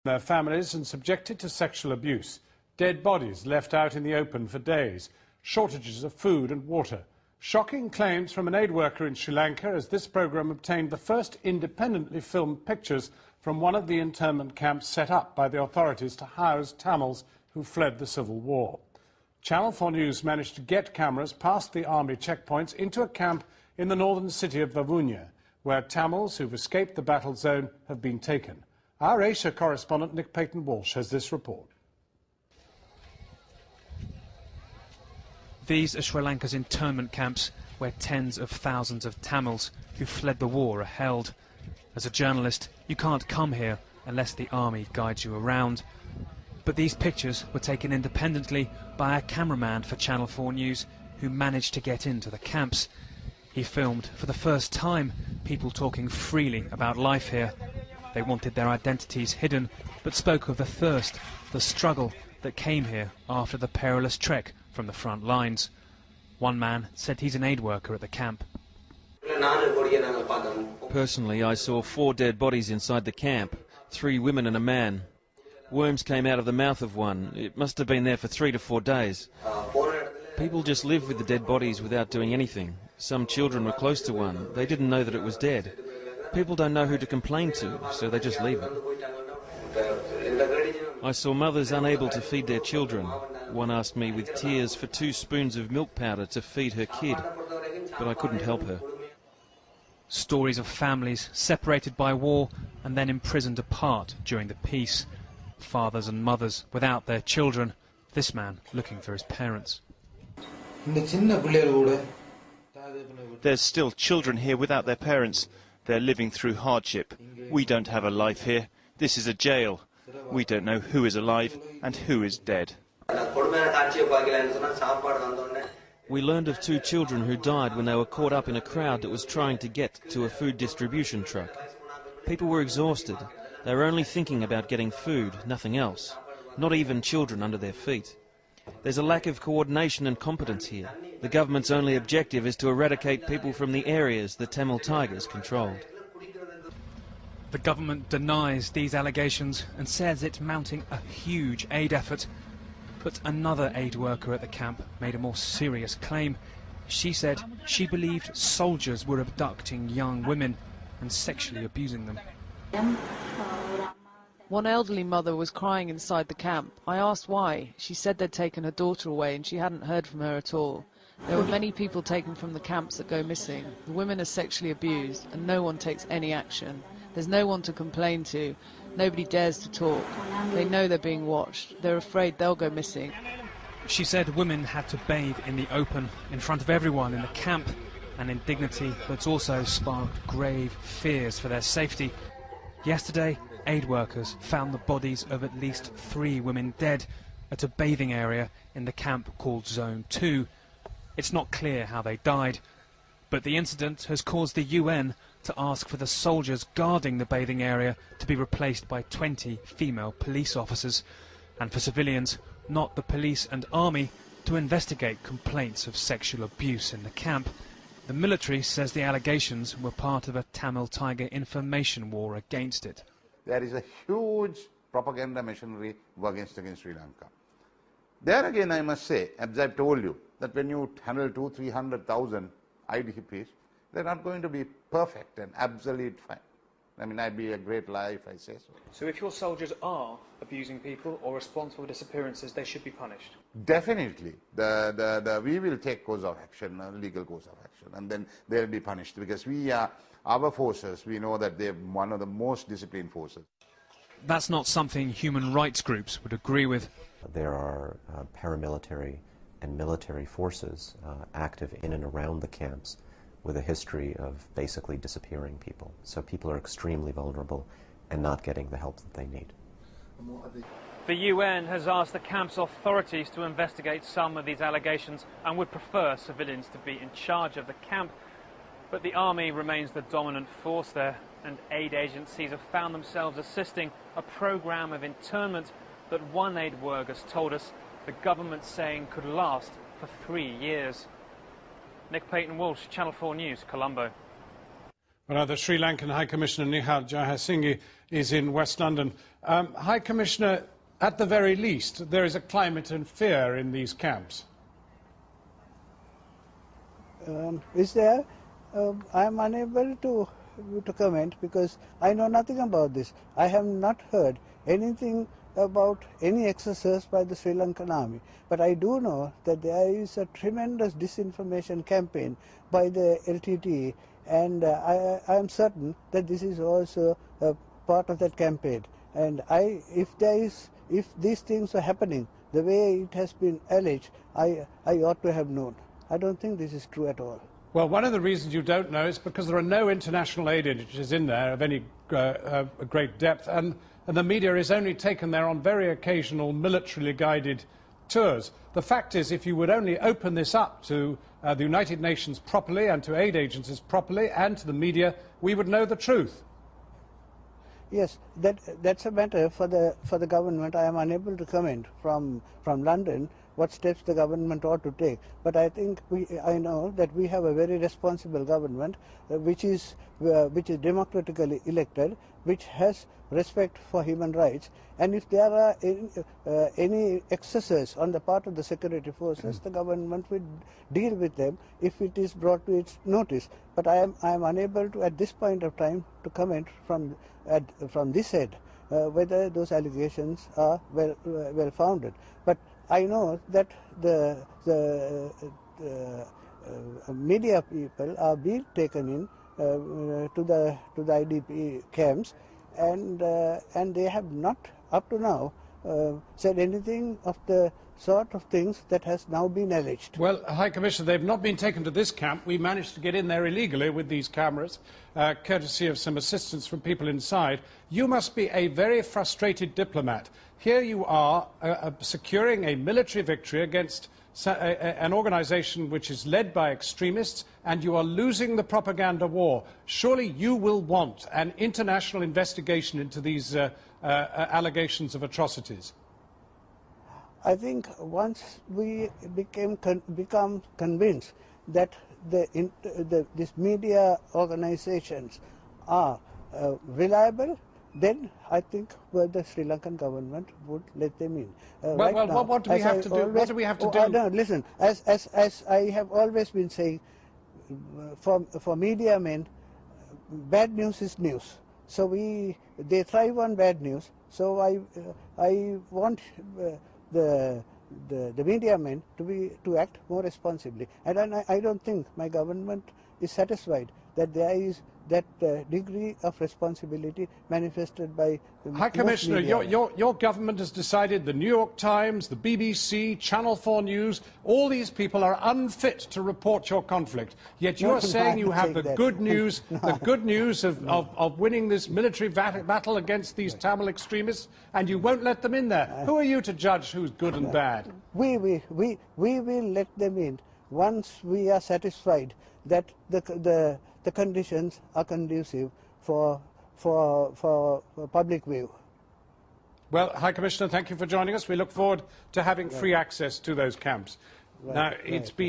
Their families and subjected to sexual abuse. Dead bodies left out in the open for days. Shortages of food and water. Shocking claims from an aid worker in Sri Lanka as this programme obtained the first independently filmed pictures from one of the internment camps set up by the authorities to house Tamils who fled the civil war. Channel 4 News managed to get cameras past the army checkpoints into a camp in the northern city of Vavuniya, where Tamils who've escaped the battle zone have been taken. Our Asia correspondent Nick Paton-Walsh has this report. These are Sri Lanka's internment camps, where tens of thousands of Tamils who fled the war are held. As a journalist, you can't come here unless the army guides you around. But these pictures were taken independently by a cameraman for Channel 4 News who managed to get into the camps. He filmed, for the first time, people talking freely about life here. They wanted their identities hidden, but spoke of the thirst, the struggle that came here after the perilous trek from the front lines. One man said he's an aid worker at the camp. Personally, I saw 4 dead bodies inside the camp, 3 women and a man. Worms came out of the mouth of one. It must have been there for 3 to 4 days. People just live with the dead bodies without doing anything. Some children were close to one. They didn't know that it was dead. People don't know who to complain to, so they just leave it. I saw mothers unable to feed their children. One asked me with tears for 2 spoons of milk powder to feed her kid, but I couldn't help her. Stories of families separated by war and then imprisoned apart during the peace. Fathers and mothers without their children, this man looking for his parents. There's still children here without their parents. They're living through hardship. We don't have a life here. This is a jail. We don't know who is alive and who is dead. We learned of 2 children who died when they were caught up in a crowd that was trying to get to a food distribution truck. People were exhausted. They were only thinking about getting food, nothing else. Not even children under their feet. There's a lack of coordination and competence here. The government's only objective is to eradicate people from the areas the Tamil Tigers controlled. The government denies these allegations and says it's mounting a huge aid effort. But another aid worker at the camp made a more serious claim. She said she believed soldiers were abducting young women and sexually abusing them. One elderly mother was crying inside the camp. I asked why. She said they'd taken her daughter away and she hadn't heard from her at all. There were many people taken from the camps that go missing. The women are sexually abused and no one takes any action. There's no one to complain to. Nobody dares to talk. They know they're being watched. They're afraid they'll go missing. She said women had to bathe in the open, in front of everyone in the camp, an indignity that's also sparked grave fears for their safety. Yesterday, aid workers found the bodies of at least 3 women dead at a bathing area in the camp called Zone 2. It's not clear how they died, but the incident has caused the UN to ask for the soldiers guarding the bathing area to be replaced by 20 female police officers, and for civilians, not the police and army, to investigate complaints of sexual abuse in the camp. The military says the allegations were part of a Tamil Tiger information war against it. There is a huge propaganda machinery against Sri Lanka. There again I must say, as I've told you, that when you handle 200,000-300,000 IDPs, they're not going to be perfect and absolute fine. I mean, I'd be a great lie if I say so. So if your soldiers are abusing people or responsible for disappearances, they should be punished? Definitely. We will take course of action, legal course of action, and then they'll be punished because our forces, we know that they're one of the most disciplined forces. That's not something human rights groups would agree with. There are paramilitary and military forces active in and around the camps with a history of basically disappearing people. So people are extremely vulnerable and not getting the help that they need. The UN has asked the camp's authorities to investigate some of these allegations and would prefer civilians to be in charge of the camp. But the army remains the dominant force there, and aid agencies have found themselves assisting a program of internment that one aid worker has told us the government's saying could last for 3 years. Nick Paton-Walsh, Channel 4 News, Colombo. Well, the Sri Lankan High Commissioner Nihal Jayasinghe is in West London. High Commissioner, at the very least, there is a climate of fear in these camps. Is there? I am unable to comment because I know nothing about this. I have not heard anything about any exercise by the Sri Lankan army. But I do know that there is a tremendous disinformation campaign by the LTTE, and I am certain that this is also a part of that campaign. And if these things are happening the way it has been alleged, I ought to have known. I don't think this is true at all. Well, one of the reasons you don't know is because there are no international aid agencies in there of any great depth, and the media is only taken there on very occasional militarily guided tours. The fact is, if you would only open this up to the United Nations properly and to aid agencies properly and to the media, we would know the truth. Yes, that's a matter for the government. I am unable to comment from London what steps the government ought to take. But I think I know that we have a very responsible government, which is democratically elected, which has respect for human rights. And if there are any excesses on the part of the security forces, the government will deal with them if it is brought to its notice. But I am unable to, at this point of time, to comment from this head whether those allegations are well founded. But I know that the media people are being taken in to the IDP camps, and they have not up to now said anything of the sort of things that has now been alleged. Well, High Commissioner, they've not been taken to this camp. We managed to get in there illegally with these cameras, courtesy of some assistance from people inside. You must be a very frustrated diplomat. Here you are securing a military victory against an organisation which is led by extremists, and you are losing the propaganda war. Surely you will want an international investigation into these allegations of atrocities. I think once we become convinced that these media organizations are reliable, then I think the Sri Lankan government would let them in. What do we have to do? What do we have to do? No, listen, as I have always been saying, for media men, bad news is news. So they thrive on bad news. So I want the media men to act more responsibly, and I don't think my government is satisfied that there is that degree of responsibility manifested by High Commissioner, your government has decided the New York Times, the BBC, Channel 4 News, all these people are unfit to report your conflict. Yet you are saying you have the good news, the good news of winning this military battle against these Tamil extremists, and you won't let them in there. Who are you to judge who's good and bad? We will let them in once we are satisfied that the conditions are conducive for public view. Well, High Commissioner, thank you for joining us. We look forward to having free access to those camps. Now, it's been